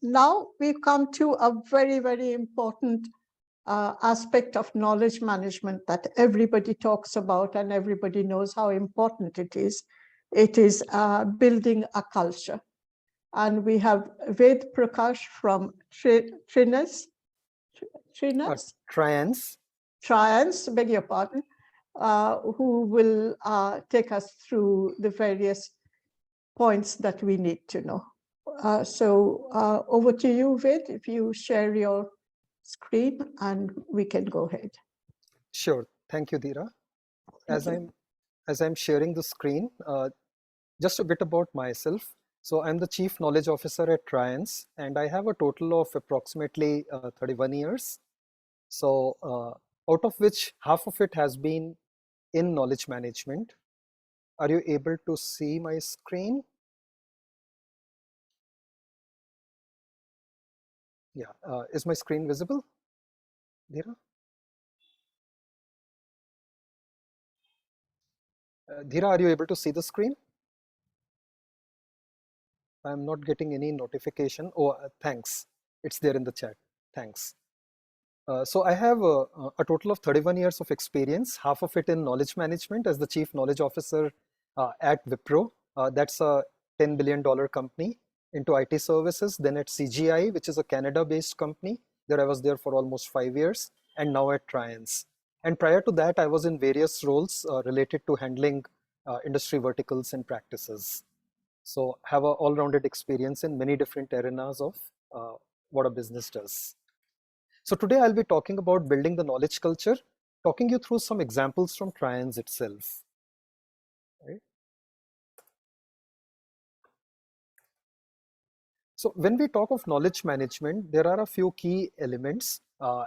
now we've come to a very, very important aspect of knowledge management that everybody talks about and everybody knows how important it is. It is building a culture. And we have Prakash from Trinas, beg your pardon, who will take us through the various points that we need to know. So over to you, Ved, if you share your screen and we can go ahead. Sure. Thank you, Dheera. As I'm sharing the screen, just a bit about myself. So I'm the Chief Knowledge Officer at Triance, and I have a total of approximately 31 years. So out of which half of it has been in knowledge management. Are you able to see my screen? Yeah, is my screen visible, Dheera? Dheera, are you able to see the screen? I'm not getting any notification. Oh, thanks. It's there in the chat. Thanks. So I have a total of 31 years of experience, half of it in knowledge management as the Chief Knowledge Officer at Wipro. That's a $10 billion company into IT services. Then at CGI, which is a Canada-based company. There I was there for almost 5 years, and now at Triance. And prior to that, I was in various roles related to handling industry verticals and practices. So have an all-rounded experience in many different arenas of what a business does. So today I'll be talking about building the knowledge culture, talking you through some examples from Triance itself. Right? So when we talk of knowledge management, there are a few key elements,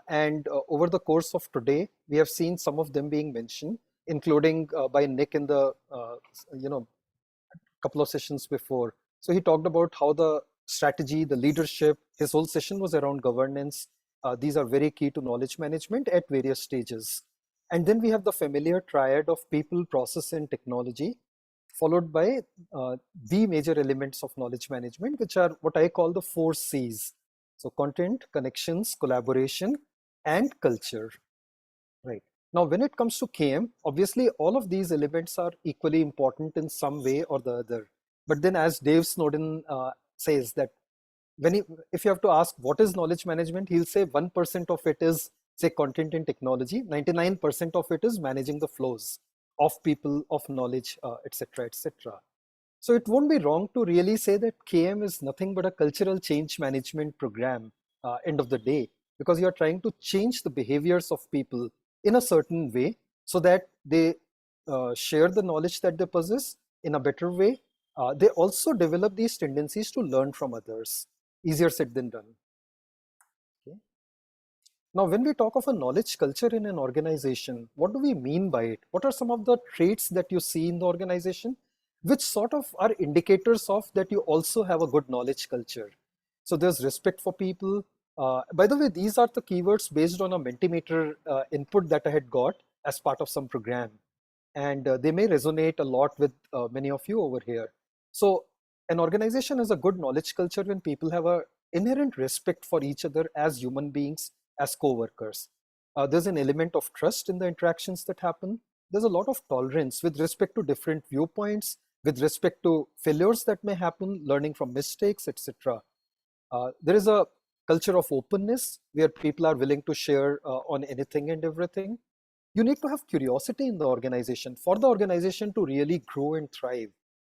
and over the course of today, we have seen some of them being mentioned, including by Nick in the couple of sessions before. So he talked about how the strategy, the leadership, his whole session was around governance. These are very key to knowledge management at various stages. And then we have the familiar triad of people, process, and technology, followed by the major elements of knowledge management, which are what I call the 4 C's. So content, connections, collaboration, and culture. Right. Now, when it comes to KM, obviously all of these elements are equally important in some way or the other. But then as Dave Snowden says that if you have to ask what is knowledge management, he'll say 1% of it is, say, content and technology, 99% of it is managing the flows of people, of knowledge, etc., etc. So it won't be wrong to really say that KM is nothing but a cultural change management program, end of the day, because you're trying to change the behaviors of people in a certain way so that they share the knowledge that they possess in a better way. They also develop these tendencies to learn from others. Easier said than done. Okay. Now, when we talk of a knowledge culture in an organization, what do we mean by it? What are some of the traits that you see in the organization, which sort of are indicators of that you also have a good knowledge culture? So there's respect for people. By the way, these are the keywords based on a Mentimeter input that I had got as part of some program. And they may resonate a lot with many of you over here. So an organization has a good knowledge culture when people have an inherent respect for each other as human beings, as co-workers. There's an element of trust in the interactions that happen. There's a lot of tolerance with respect to different viewpoints, with respect to failures that may happen, learning from mistakes, etc. There is a culture of openness where people are willing to share on anything and everything. You need to have curiosity in the organization for the organization to really grow and thrive.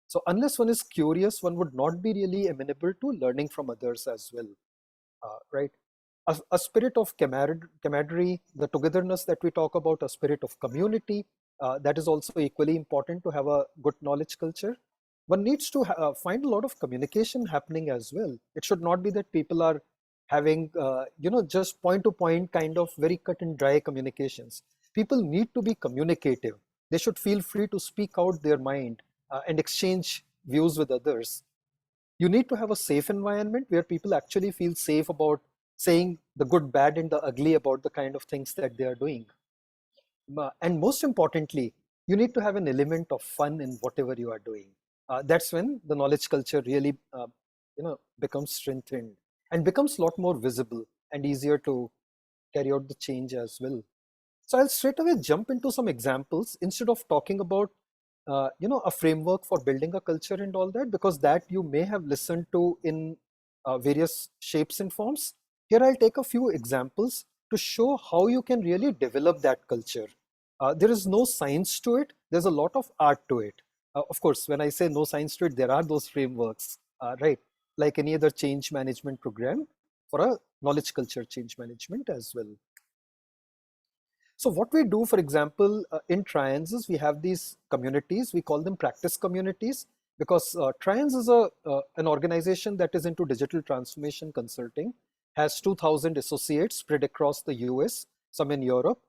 So unless one is curious, one would not be really amenable to learning from others as well, right? A spirit of camaraderie, the togetherness that we talk about, a spirit of community, that is also equally important to have a good knowledge culture. One needs to find a lot of communication happening as well. It should not be that people are having, just point-to-point kind of very cut and dry communications. People need to be communicative. They should feel free to speak out their mind and exchange views with others. You need to have a safe environment where people actually feel safe about saying the good, bad, and the ugly about the kind of things that they are doing. And most importantly, you need to have an element of fun in whatever you are doing. That's when the knowledge culture really becomes strengthened. and becomes a lot more visible and easier to carry out the change as well. So I'll straight away jump into some examples instead of talking about a framework for building a culture and all that, because that you may have listened to in various shapes and forms. Here I'll take a few examples to show how you can really develop that culture. There is no science to it. There's a lot of art to it. Of course, when I say no science to it, there are those frameworks, right? Like any other change management program for a knowledge culture change management as well. So what we do, for example, in Trians is we have these communities. We call them practice communities because Trians is an organization that is into digital transformation consulting, has 2,000 associates spread across the US, some in Europe,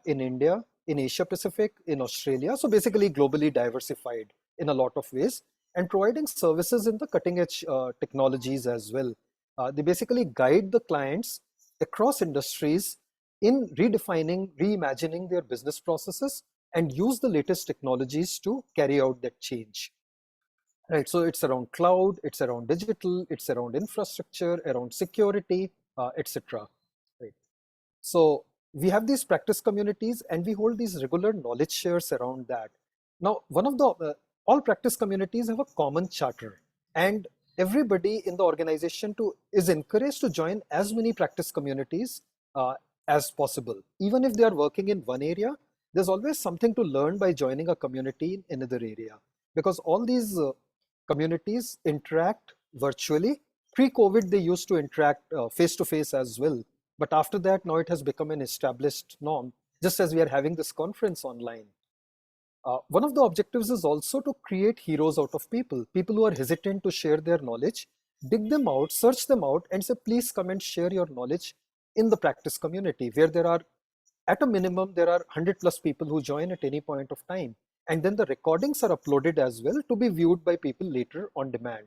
in India, in Asia Pacific, in Australia. So basically globally diversified in a lot of ways and providing services in the cutting edge technologies as well. They basically guide the clients across industries in redefining, reimagining their business processes and use the latest technologies to carry out that change. Right, so it's around cloud, it's around digital, it's around infrastructure, around security, etc. Right. So we have these practice communities and we hold these regular knowledge shares around that. Now, all practice communities have a common charter, and everybody in the organization is encouraged to join as many practice communities uh, as possible. Even if they are working in one area, there's always something to learn by joining a community in another area, because all these communities interact virtually. Pre-COVID, they used to interact face to face as well. But after that, now it has become an established norm, just as we are having this conference online. One of the objectives is also to create heroes out of people, people who are hesitant to share their knowledge, dig them out, search them out, and say, please come and share your knowledge in the practice community, where there are, at a minimum, there are 100 plus people who join at any point of time. And then the recordings are uploaded as well to be viewed by people later on demand.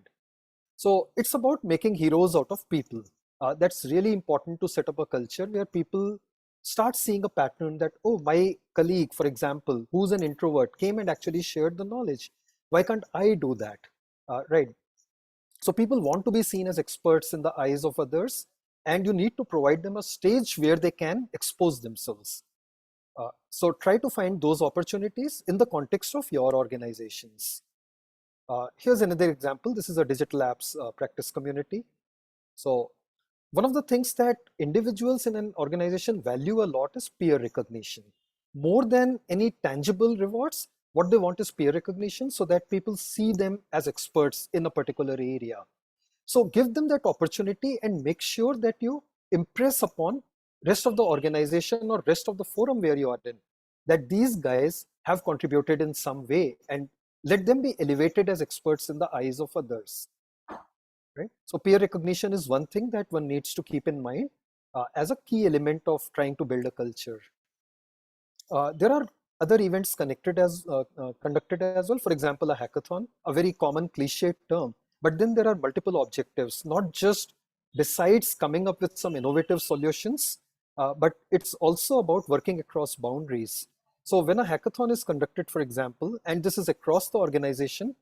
So it's about making heroes out of people. That's really important to set up a culture where people start seeing a pattern that, oh, my colleague, for example, who's an introvert, came and actually shared the knowledge. Why can't I do that? Right. So people want to be seen as experts in the eyes of others, and you need to provide them a stage where they can expose themselves. So try to find those opportunities in the context of your organizations. Here's another example. This is a digital apps practice community. So one of the things that individuals in an organization value a lot is peer recognition. More than any tangible rewards, what they want is peer recognition so that people see them as experts in a particular area. So give them that opportunity and make sure that you impress upon rest of the organization or rest of the forum where you are in, that these guys have contributed in some way, and let them be elevated as experts in the eyes of others. Right? So peer recognition is one thing that one needs to keep in mind as a key element of trying to build a culture. There are other events conducted as well. For example, a hackathon, a very common cliched term, but then there are multiple objectives, not just besides coming up with some innovative solutions, but it's also about working across boundaries. So when a hackathon is conducted, for example, and this is across the organization,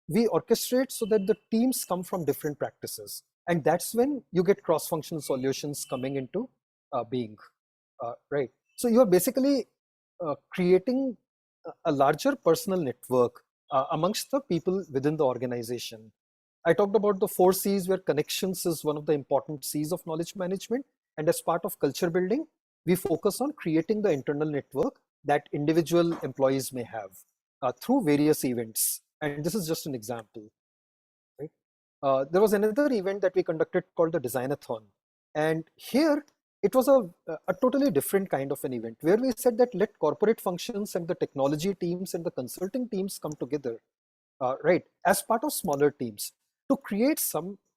we orchestrate so that the teams come from different practices. And that's when you get cross-functional solutions coming into being, right? So you're basically creating a larger personal network amongst the people within the organization. I talked about the 4 C's, where connections is one of the important C's of knowledge management. And as part of culture building, we focus on creating the internal network that individual employees may have through various events. And this is just an example. Right? There was another event that we conducted called the Designathon. And here it was a totally different kind of an event where we said that let corporate functions and the technology teams and the consulting teams come together, right, as part of smaller teams to create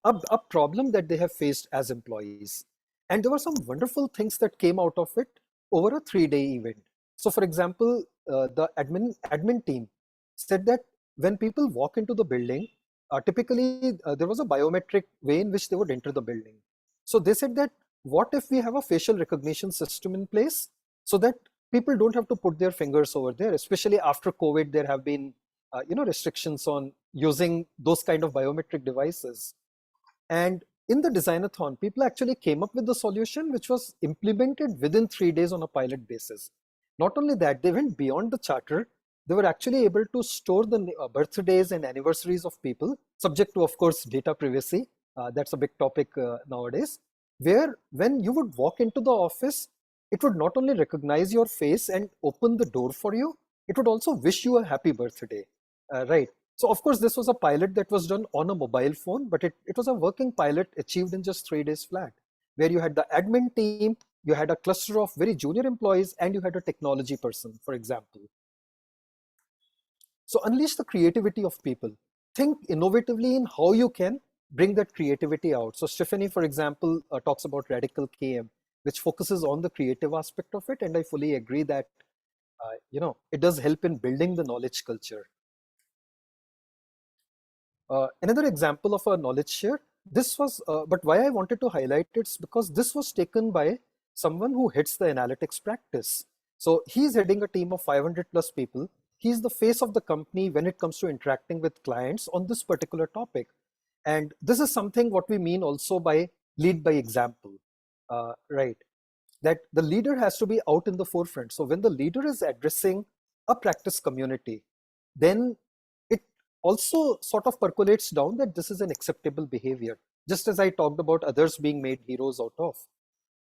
a problem that they have faced as employees. And there were some wonderful things that came out of it over a 3-day event. So, for example, the admin team said that when people walk into the building, typically there was a biometric way in which they would enter the building. So they said that what if we have a facial recognition system in place so that people don't have to put their fingers over there, especially after COVID, there have been restrictions on using those kind of biometric devices. And in the designathon, people actually came up with the solution which was implemented within 3 days on a pilot basis. Not only that, they went beyond the charter. They were actually able to store the birthdays and anniversaries of people, subject to, of course, data privacy. That's a big topic nowadays. Where when you would walk into the office, it would not only recognize your face and open the door for you, it would also wish you a happy birthday. Right. So of course, this was a pilot that was done on a mobile phone, but it was a working pilot achieved in just 3 days flat, where you had the admin team, you had a cluster of very junior employees, and you had a technology person, for example. So unleash the creativity of people. Think innovatively in how you can bring that creativity out. So Stephanie, for example, talks about Radical KM, which focuses on the creative aspect of it, and I fully agree that it does help in building the knowledge culture. Another example of a knowledge share, but why I wanted to highlight it's because this was taken by someone who heads the analytics practice. So he's heading a team of 500 plus people. He's the face of the company when it comes to interacting with clients on this particular topic. And this is something what we mean also by lead by example, right? That the leader has to be out in the forefront. So when the leader is addressing a practice community, then it also sort of percolates down that this is an acceptable behavior, just as I talked about others being made heroes out of.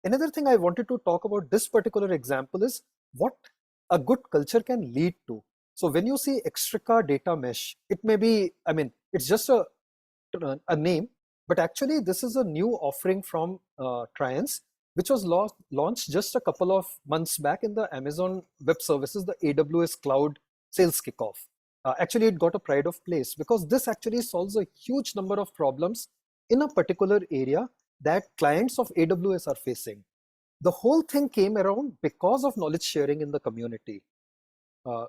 Another thing I wanted to talk about this particular example is what a good culture can lead to. So when you see Extrica data mesh, it may be, I mean, it's just a name, but actually this is a new offering from Triance, which was launched just a couple of months back in the Amazon Web Services, the AWS Cloud Sales Kickoff. Actually, it got a pride of place because this actually solves a huge number of problems in a particular area that clients of AWS are facing. The whole thing came around because of knowledge sharing in the community.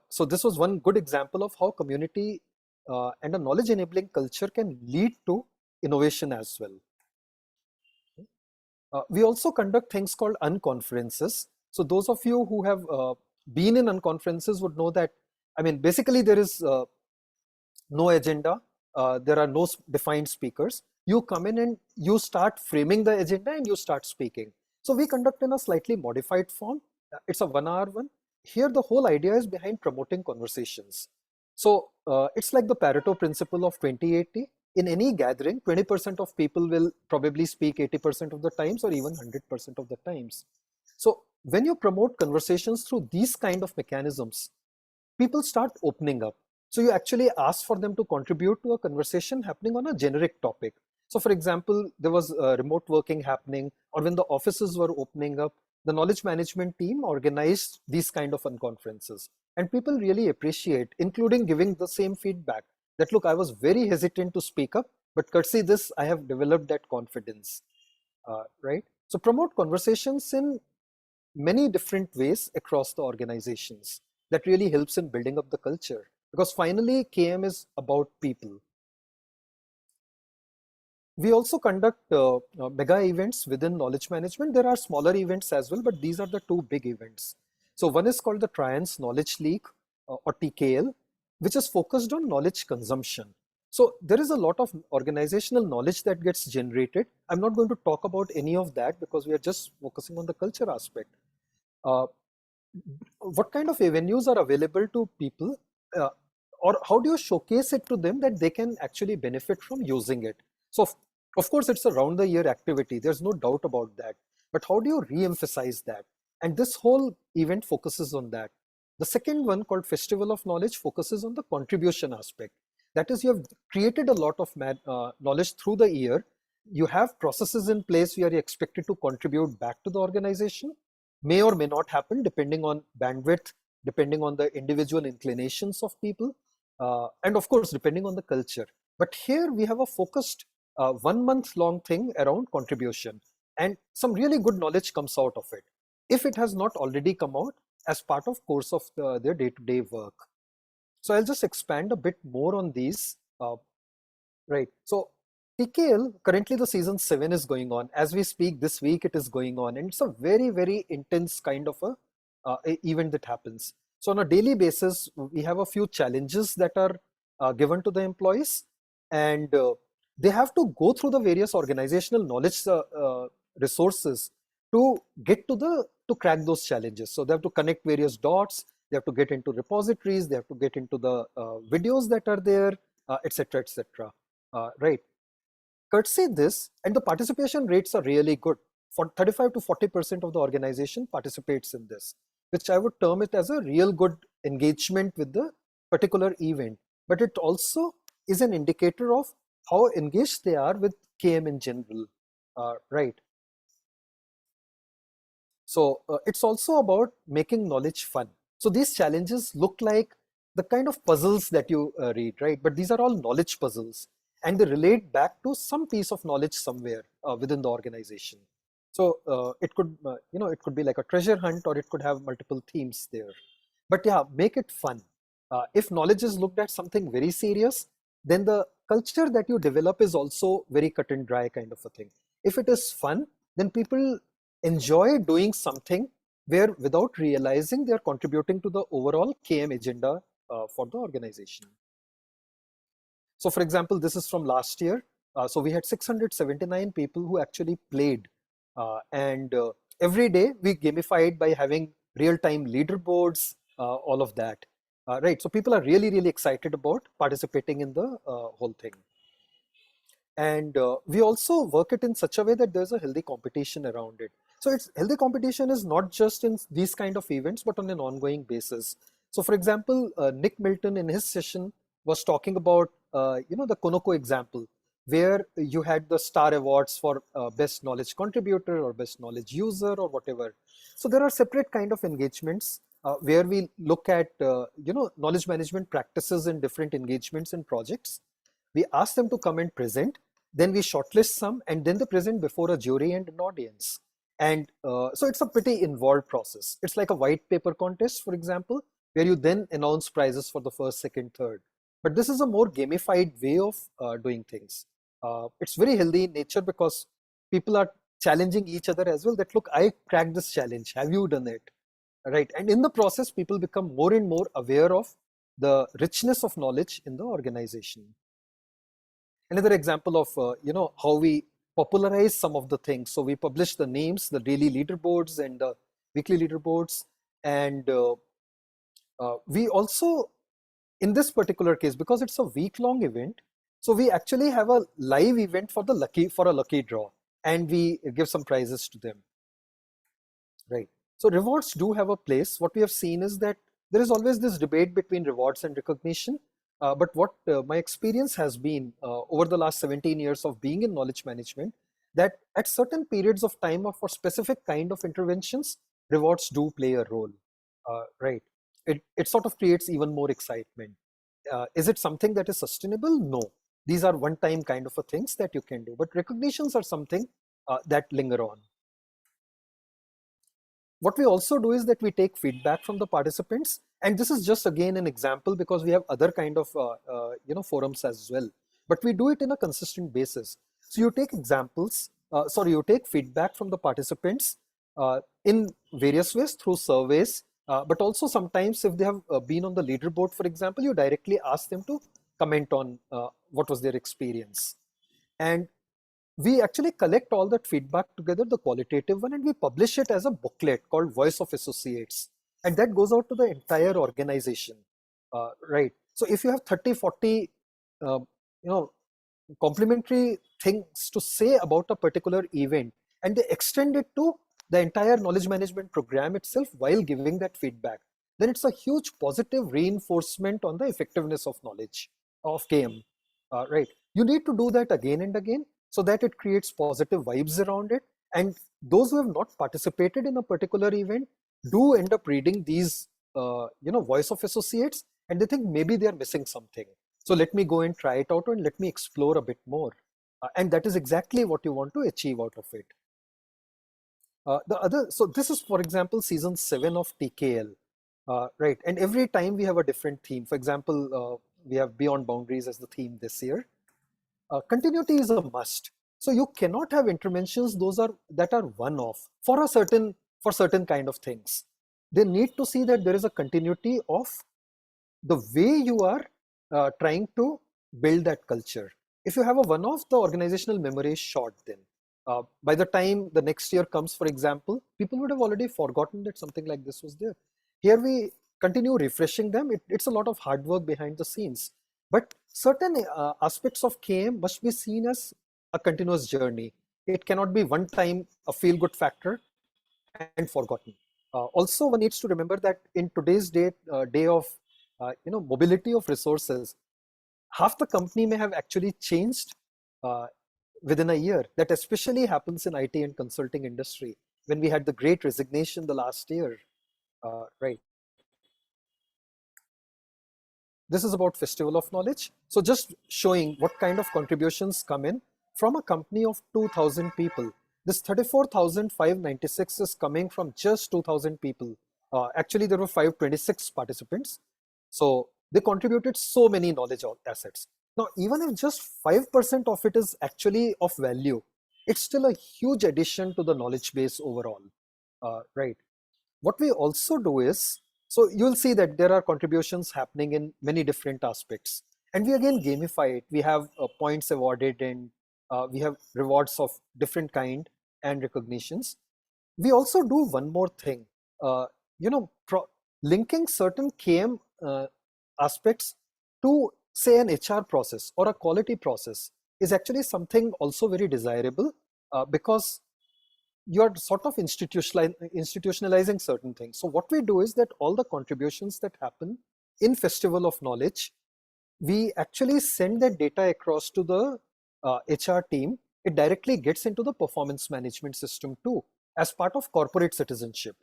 So this was one good example of how community and a knowledge enabling culture can lead to innovation as well. We also conduct things called unconferences. So those of you who have been in unconferences would know that, I mean, basically there is no agenda. There are no defined speakers. You come in and you start framing the agenda and you start speaking. So we conduct in a slightly modified form. It's a 1 hour one. Here, the whole idea is behind promoting conversations. So it's like the Pareto principle of 20-80. In any gathering, 20% of people will probably speak 80% of the times or even 100% of the times. So when you promote conversations through these kind of mechanisms, people start opening up. So you actually ask for them to contribute to a conversation happening on a generic topic. So for example, there was remote working happening, or when the offices were opening up, the knowledge management team organized these kind of unconferences. And people really appreciate, including giving the same feedback that, look, I was very hesitant to speak up, but courtesy this, I have developed that confidence, right? So promote conversations in many different ways across the organizations. That really helps in building up the culture, because finally KM is about people. We also conduct mega events within knowledge management. There are smaller events as well, but these are the two big events. So one is called the Triance Knowledge League, or TKL, which is focused on knowledge consumption. So there is a lot of organizational knowledge that gets generated. I'm not going to talk about any of that because we are just focusing on the culture aspect. Uh, what kind of avenues are available to people, uh, or how do you showcase it to them that they can actually benefit from using it? So of course it's a round the year activity, there's no doubt about that, but how do you re-emphasize that? And this whole event focuses on that. The second one, called Festival of Knowledge, focuses on the contribution aspect. That is, you have created a lot of knowledge through the year. You have processes in place where you're expected to contribute back to the organization. May or may not happen depending on bandwidth, depending on the individual inclinations of people, and of course depending on the culture. But here we have a focused 1 month long thing around contribution, and some really good knowledge comes out of it, if it has not already come out as part of course of their day-to-day work. So I'll just expand a bit more on these. Right. So TKL, currently the season 7 is going on. As we speak, this week it is going on. And it's a very, very intense kind of a event that happens. So on a daily basis, we have a few challenges that are given to the employees. And they have to go through the various organizational knowledge resources to get to crack those challenges. So they have to connect various dots, they have to get into repositories, they have to get into the videos that are there, etc., etc. Right. Courtesy this, and the participation rates are really good. For 35 to 40% of the organization participates in this, which I would term it as a real good engagement with the particular event. But it also is an indicator of how engaged they are with KM in general, right? So it's also about making knowledge fun. So these challenges look like the kind of puzzles that you read, right? But these are all knowledge puzzles, and they relate back to some piece of knowledge somewhere within the organization. So it could, it could be like a treasure hunt, or it could have multiple themes there. But yeah, make it fun. If knowledge is looked at something very serious, then the culture that you develop is also very cut and dry kind of a thing. If it is fun, then people enjoy doing something where without realizing they are contributing to the overall KM agenda for the organization. So for example, this is from last year. So we had 679 people who actually played, and every day we gamified by having real-time leaderboards, all of that. Right, so people are really, really excited about participating in the whole thing. And we also work it in such a way that there's a healthy competition around it. So it's healthy competition is not just in these kind of events, but on an ongoing basis. So for example, Nick Milton in his session was talking about the Konoko example, where you had the star awards for best knowledge contributor or best knowledge user or whatever. So there are separate kind of engagements where we look at knowledge management practices in different engagements and projects. We ask them to come and present, then we shortlist some, and then they present before a jury and an audience. And so it's a pretty involved process. It's like a white paper contest, for example, where you then announce prizes for the first, second, third. But this is a more gamified way of doing things. It's very healthy in nature because people are challenging each other as well, that look, I cracked this challenge, have you done it? Right. And in the process, people become more and more aware of the richness of knowledge in the organization. Another example of how we popularize some of the things. So we publish the names, the daily leaderboards and the weekly leaderboards, and we also, in this particular case, because it's a week-long event, so we actually have a live event for a lucky draw, and we give some prizes to them. Right. So rewards do have a place. What we have seen is that there is always this debate between rewards and recognition. But what my experience has been over the last 17 years of being in knowledge management, that at certain periods of time or for specific kind of interventions, rewards do play a role. Right. It sort of creates even more excitement. Is it something that is sustainable? No. These are one-time kind of a things that you can do. But recognitions are something that linger on. What we also do is that we take feedback from the participants, and this is just again an example because we have other kind of forums as well, but we do it in a consistent basis. So you take you take feedback from the participants in various ways through surveys, but also sometimes if they have been on the leaderboard, for example, you directly ask them to comment on what was their experience. And we actually collect all that feedback together, the qualitative one, and we publish it as a booklet called Voice of Associates. And that goes out to the entire organization, right? So if you have 30, 40, uh, complimentary things to say about a particular event, and they extend it to the entire knowledge management program itself while giving that feedback, then it's a huge positive reinforcement on the effectiveness of knowledge of KM, right? You need to do that again and again so that it creates positive vibes around it. And those who have not participated in a particular event do end up reading these, Voice of Associates, and they think maybe they are missing something. So let me go and try it out and let me explore a bit more. And that is exactly what you want to achieve out of it. So this is, for example, season 7 of TKL, right? And every time we have a different theme. For example, we have Beyond Boundaries as the theme this year. Continuity is a must. So you cannot have interventions that are one-off for certain kind of things. They need to see that there is a continuity of the way you are trying to build that culture. if you have a one-off, the organizational memory is short then. By the time the next year comes, for example, people would have already forgotten that something like this was there. Here we continue refreshing them. It's a lot of hard work behind the scenes. But certain aspects of KM must be seen as a continuous journey. It cannot be one time a feel-good factor and forgotten. Also, one needs to remember that in today's day of mobility of resources, half the company may have actually changed uh, within a year. That especially happens in IT and consulting industry when we had the great resignation the last year, right? This is about Festival of Knowledge. So just showing what kind of contributions come in from a company of 2,000 people. This 34,596 is coming from just 2,000 people. Actually, there were 526 participants. So they contributed so many knowledge assets. Now, even if just 5% of it is actually of value, it's still a huge addition to the knowledge base overall, right? What we also do is, so you'll see that there are contributions happening in many different aspects. And we again gamify it. We have points awarded and we have rewards of different kind and recognitions. We also do one more thing, uh, you know, linking certain KM aspects to say an HR process or a quality process is actually something also very desirable because you're sort of institutionalizing certain things. So what we do is that all the contributions that happen in Festival of Knowledge, we actually send that data across to the HR team. It directly gets into the performance management system too, as part of corporate citizenship.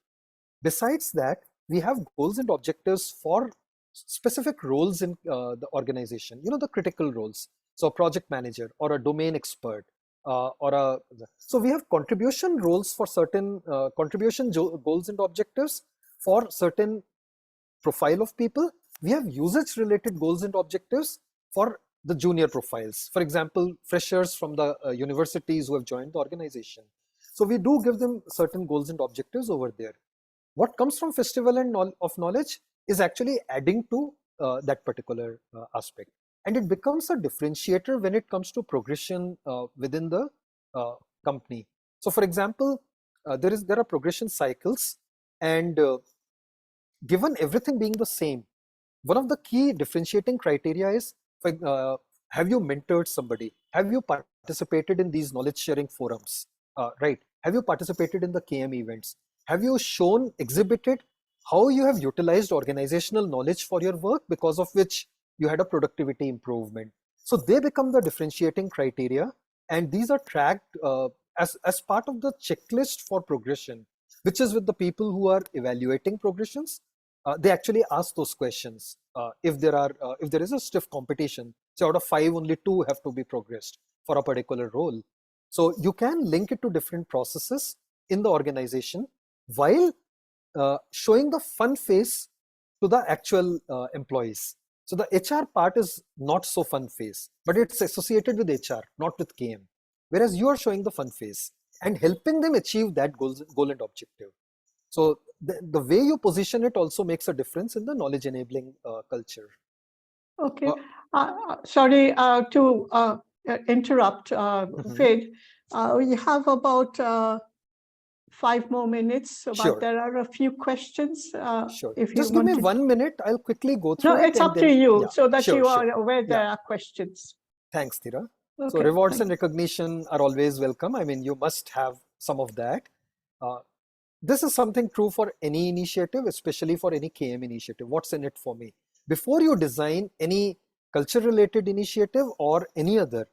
Besides that, we have goals and objectives for specific roles in the organization, the critical roles. So a project manager or a domain expert or a, so we have contribution roles for certain goals and objectives for certain profile of people. We have usage related goals and objectives for the junior profiles. For example, freshers from the universities who have joined the organization. So we do give them certain goals and objectives over there. What comes from Festival of Knowledge is actually adding to that particular aspect. And it becomes a differentiator when it comes to progression within the uh, company. So for example, there are progression cycles, and given everything being the same, one of the key differentiating criteria is, have you mentored somebody? Have you participated in these knowledge sharing forums? Right? Have you participated in the KM events? Have you exhibited how you have utilized organizational knowledge for your work, because of which you had a productivity improvement? So they become the differentiating criteria, and these are tracked as part of the checklist for progression, which is with the people who are evaluating progressions. They actually ask those questions. If there is a stiff competition, so out of five, only two have to be progressed for a particular role. So you can link it to different processes in the organization while showing the fun face to the actual employees. So the HR part is not so fun face, but it's associated with HR, not with KM. Whereas you are showing the fun face and helping them achieve that goal and objective. So the way you position it also makes a difference in the knowledge enabling culture. Okay. Uh, Sorry to interrupt, mhm. Ved. We have about 5 more minutes, but Sure, there are a few questions sure. if you Just give me wanted. 1 minute. I'll quickly go No, through it it's and up to then, you yeah, so that sure, you sure. are aware Yeah, there are questions. thanks, Tira. So Okay, rewards and thank you. recognition are always welcome. I mean, you must have some of that. Uh, this is something true for any initiative, especially for any KM initiative. What's in it for me? Before you design any culture related initiative or any other,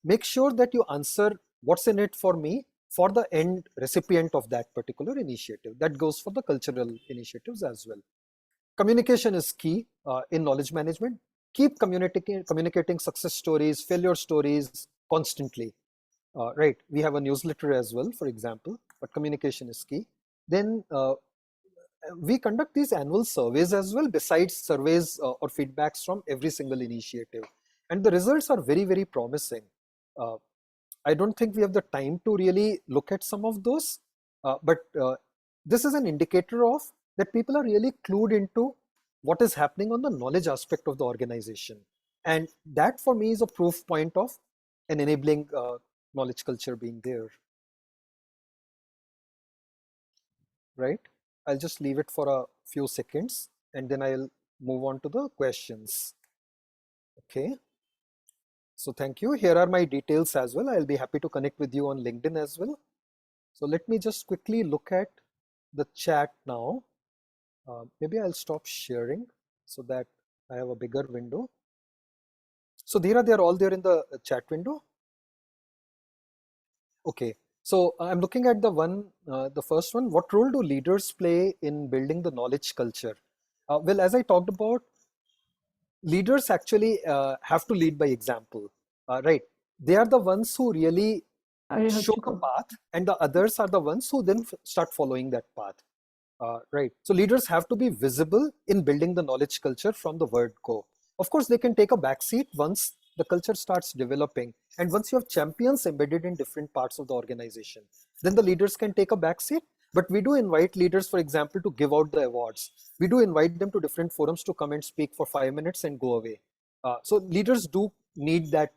make sure that you answer what's in it for me for the end recipient of that particular initiative. That goes for the cultural initiatives as well. Communication is key in knowledge management. Keep communicating success stories, failure stories constantly. Right, we have a newsletter as well, for example, but communication is key. Then we conduct these annual surveys as well, besides surveys or feedbacks from every single initiative. And the results are very, very promising. Uh, I don't think we have the time to really look at some of those, but this is an indicator of that people are really clued into what is happening on the knowledge aspect of the organization. And that for me is a proof point of and enabling knowledge culture being there, right? I'll just leave it for a few seconds and then I'll move on to the questions. Okay. So thank you. Here are my details as well. I'll be happy to connect with you on LinkedIn as well. So let me just quickly look at the chat now. Maybe I'll stop sharing so that I have a bigger window. So they're all there in the chat window. Okay. So I'm looking at the first one. What role do leaders play in building the knowledge culture? Well, as I talked about, leaders actually have to lead by example, right? They are the ones who really I have show to the go. path, and the others are the ones who then start following that path. Right. So leaders have to be visible in building the knowledge culture from the word go. Of course, they can take a backseat once the culture starts developing. And once you have champions embedded in different parts of the organization, then the leaders can take a backseat. But we do invite leaders, for example, to give out the awards. We do invite them to different forums to come and speak for 5 minutes and go away. So leaders do need that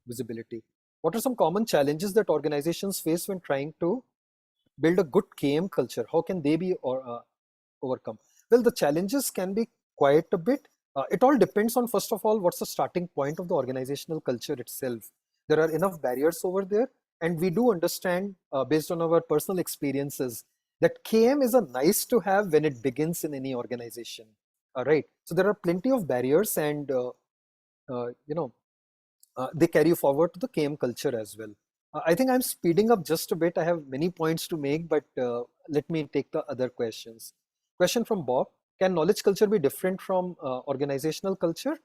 visibility. What are some common challenges that organizations face when trying to build a good KM culture? How can they be overcome? Well, the challenges can be quite a bit. It all depends on, first of all, what's the starting point of the organizational culture itself. There are enough barriers over there, and we do understand, based on our personal experiences, that KM is a nice to have when it begins in any organization. Right. So there are plenty of barriers, and you know, they carry forward to the KM culture as well. I think I'm speeding up just a bit. I have many points to make, but let me take the other questions. Question from Bob. Can knowledge culture be different from organizational culture?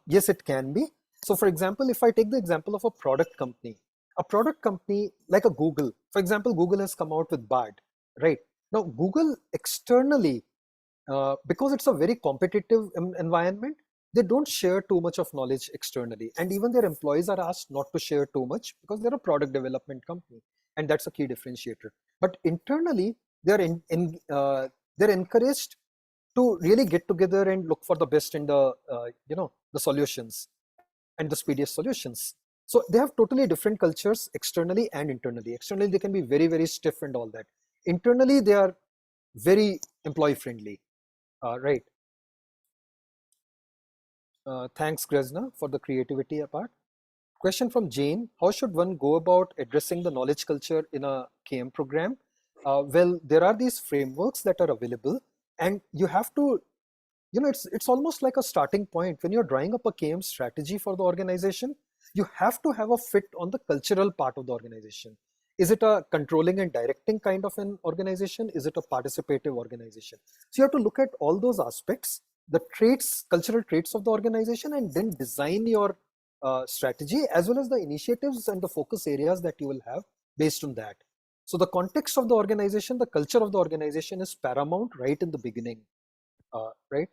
Yes, it can be. So for example, if I take the example of a product company like a Google, for example, Google has come out with Bard, right? Now, Google externally, because it's a very competitive environment, they don't share too much of knowledge externally, and even their employees are asked not to share too much because they're a product development company, and that's a key differentiator. But internally, they're they're encouraged to really get together and look for the best in the the solutions and the speediest solutions. So they have totally different cultures externally and internally. Externally, they can be very, very stiff and all that. Internally, they are very employee friendly. Right. Thanks, Gresna, for the creativity apart. Question from Jane. How should one go about addressing the knowledge culture in a KM program? Well, there are these frameworks that are available, and you have to, it's almost like a starting point. When you're drawing up a KM strategy for the organization, you have to have a fit on the cultural part of the organization. Is it a controlling and directing kind of an organization? Is it a participative organization? So you have to look at all those aspects, the traits, cultural traits of the organization, and then design your strategy as well as the initiatives and the focus areas that you will have based on that. So the context of the organization, the culture of the organization is paramount right in the beginning, right?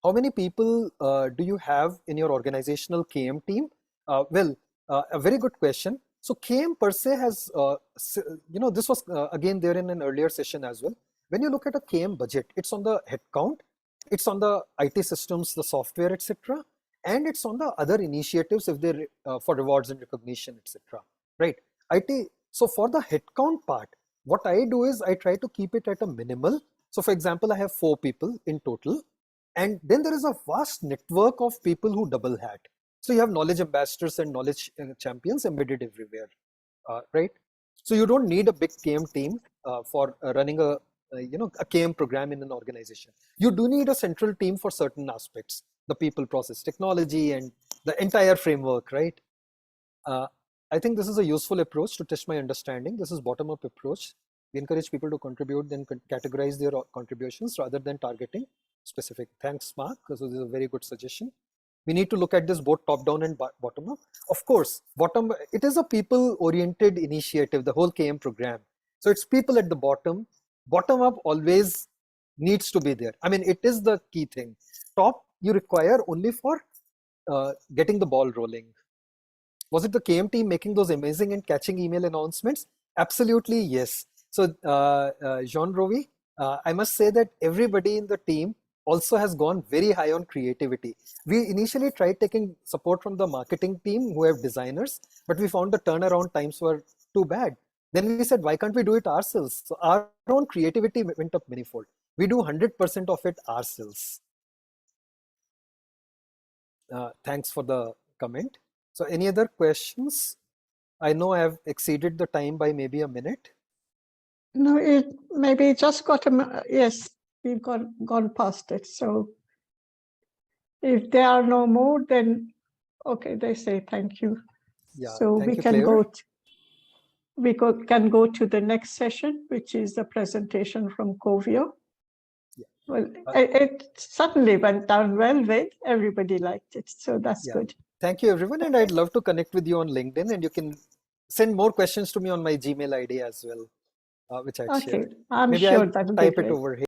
How many people do you have in your organizational KM team? A very good question. So KM per se has, this was again there in an earlier session as well. When you look at a KM budget, it's on the headcount, it's on the IT systems, the software, etc., and it's on the other initiatives if they're for rewards and recognition, etc. Right? IT. So for the headcount part, what I do is I try to keep it at a minimal. So for example, I have 4 people in total, and then there is a vast network of people who double hat. So you have knowledge ambassadors and knowledge champions embedded everywhere, right? So you don't need a big KM team for running a KM program in an organization. You do need a central team for certain aspects, the people, process, technology, and the entire framework, right? Uh, I think this is a useful approach to test my understanding. This is bottom-up approach. We encourage people to contribute, then categorize their contributions rather than targeting specific. Thanks, Mark. This is a very good suggestion. We need to look at this both top-down and bottom-up. Of course, it is a people-oriented initiative, the whole KM program. So it's people at the bottom. Bottom-up always needs to be there. I mean, it is the key thing. Top, you require only for getting the ball rolling. Was it the KM team making those amazing and catching email announcements? Absolutely, yes. So, Jean Rovi, I must say that everybody in the team also has gone very high on creativity. We initially tried taking support from the marketing team who have designers, but we found the turnaround times were too bad. Then we said, why can't we do it ourselves? So our own creativity went up manifold. We do 100% of it ourselves. Thanks for the comment. So any other questions? I know I have exceeded the time by maybe a minute. No, it maybe just got yes, we've gone past it. So if there are no more, then okay, they say thank you. Yeah, So thank we you, can Claire. can go to the next session, which is the presentation from Covio. Yeah. Well, it certainly went down well with everybody liked it, so that's Yeah. good. Thank you, everyone. And I'd love to connect with you on LinkedIn, and you can send more questions to me on my Gmail ID as well, which I'd Okay, shared. I'm Maybe sure I'll that'll be type it great. over here.